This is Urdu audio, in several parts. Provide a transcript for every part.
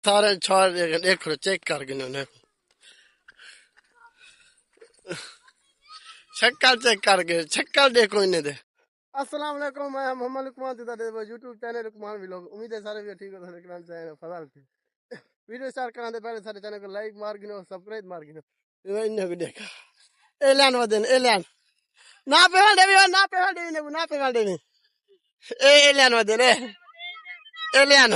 سارے چھوڑ دیکھو چیک کر کے انہیں شکل چیک کر کے شکل دیکھو انہیں دے. السلام علیکم میں محمد لقمان یوٹیوب چینل لقمان ولاگ. امید ہے سارے بھی ٹھیک ہو سارے کلام چاہے فضل تھے. ویڈیو سٹارٹ کرنے پہلے سارے چینل کو لائک مار گنو سبسکرائب مار گنو. انہیں کو دیکھا ایلان ودن ایلان نہ پیوال دیوی نہ پیوال دیوی نہ پیوال دیوی ایلان ودن ایلان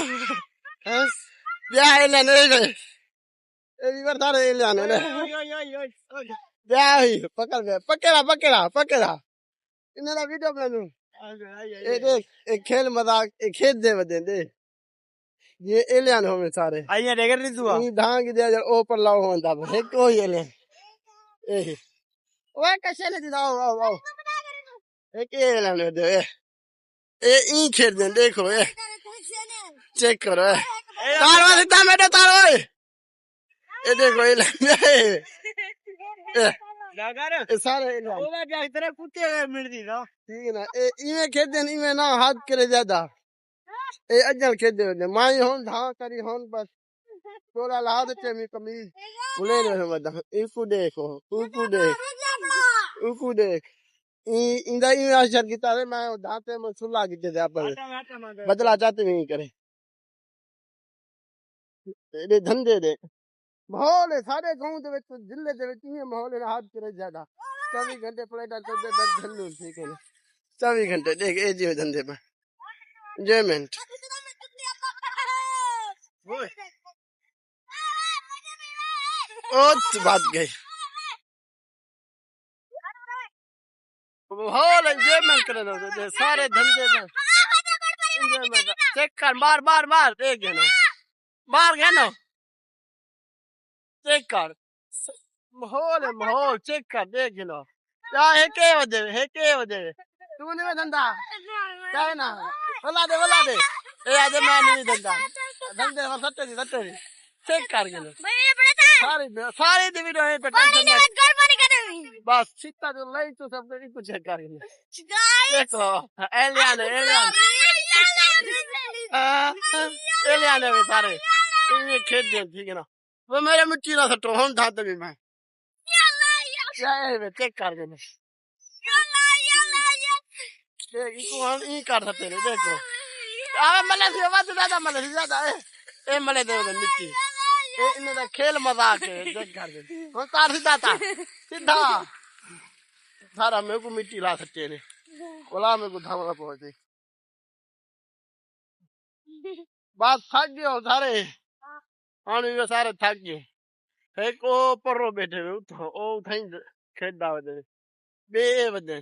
بیا ایلان ایلان سارے ایلان بیا پکڑ گیا پکڑا پکڑا پکڑا انہیں دا ویڈیو بنا دوں. اے دیکھ ایک کھیل مذاق ایک کھیت دے ودے دے یہ ایلان ہوئے سارے آئیے دیکھ رہی تو ڈھانگ دیا جا اوپر لاؤ ہوندا ایک کوئی ایلان اے اوے کشے نے دیدا آو آو ایک ایلان دے اے این کھیت دے دیکھو اے چیک کرو اے تارو سیدھا میڈو تارو اے دیکھو ایلان سارے ٹھیک ہے نا ایویں کھیت دے ایویں نہ ہاتھ کرے زیادہ اے اجل کھیت دے مائی ہون ڈھا کری ہون بس تھوڑا لا دے چمی کمیز بولے رہے مدا ایکو دیکھو اوکو دیکھ اوکو دیکھ ایندا ایویں اشر کیتا ہے میں دھاتے میں سلا کیتے تے اپن بدلا چاہتے نہیں کرے دے دھندے دے ماحول سارے گاؤں دے وچ ضلع دے وچ ایویں ماحول ہاتھ کرے زیادہ 24 گھنٹے پلیٹا چلدے بس دھندے ٹھیک ہے 24 گھنٹے دیکھ اے جیو دھندے پہ انجوائمنٹ اوت بات گئی ماحول انجوائمنٹ کرے لو سارے دھندے پہ انجوائمنٹ چیک کر مار مار مار دیکھ گیا نا مار گیا نا چیک کر ماحول ہے ماحول چیک کر دیکھ گیا ہے کے ودے تو نہیں دھندا کیا ہے نا بلا دے اے آج میں نہیں دھندا دھندے سٹے چیک کر گیا سارے دی ویڈیو ہے پہ ٹینشن بس سیتا جو لئی تو سب کو چیک کر گیا دیکھو ایلان ایلان ایلان ہے سارے یہ کھیت دیں ٹھیک ہے نا وہ میرے مٹی نہ سٹو ہوں دھاتے بھی میں چیک کر گیا کر سکتے دیکھو ملے سے زیادہ ملے سے زیادہ اے ملے دے مٹی انہیں دا کھیل مذاق ہے چیک کر دے کار سیدھا تھا سیدھا سارا میرے کو مٹی لا سکتے نے بولا میرے کو دھاما پہنچے بات تھک گئے ہو سارے ہاں سارے تھک گئے ایک او پرو بیٹھے ہوئے او تھیں کھیت دا ودے بے ودے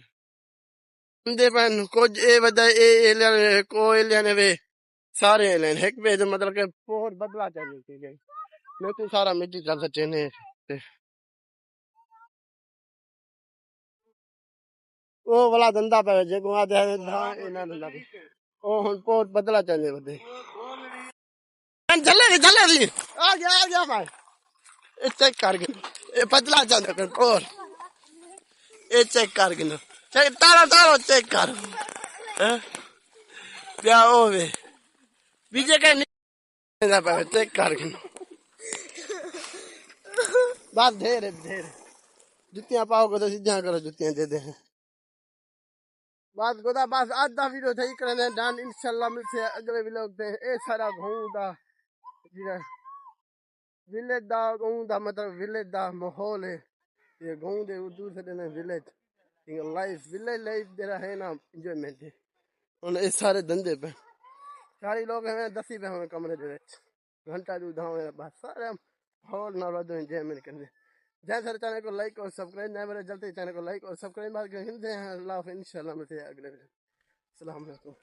دے پن کچھ اے ودا اے ایلان کو ایلان وے سارے ایلان ایک بے مطلب کہ بہت بدلا چاہیے ٹھیک ہے میں تو سارا مٹی کر سکتے نے او والا دندا پہ جے کو آدھے انہاں دندا پہ او ہن بہت بدلا چاہیے ودے جلے دی آ گیا بھائی اے چیک کر کے اے بدلا چاہیے کر اور اے چیک کر کے چیک تارو چیک کر پیا ہوے بیجے کہ نہیں پہ چیک کر کے بس ڈھیر جتیاں پاؤ گے تو سیدھا کرو جتیاں دے دے بس گودا بس آج دا ویڈیو تھئی کرنے ڈان انشاءاللہ ملتے اگلے ویلوگ تے اے سارا گاؤں دا ولیج دا گاؤں دا مطلب ولیج دا ماحول ہے یہ گاؤں دے اردو سے دینے ولیج لائف ولیج لائف جڑا ہے نا انجوائمنٹ ہے ہن اے سارے دندے پہ سارے لوگ ہیں دسی پہ ہمیں کمرے دے وچ گھنٹہ دو دھاؤں بس سارے ماحول نال ودو انجوائمنٹ کرنے جائے سارے چینل کو لائک اور سبسکرائب نہ میرے جلدی چینل کو لائک اور سبسکرائب مار کے ہندے ہیں اللہ حافظ انشاءاللہ ملتے ہیں اگلے ویڈیو السلام علیکم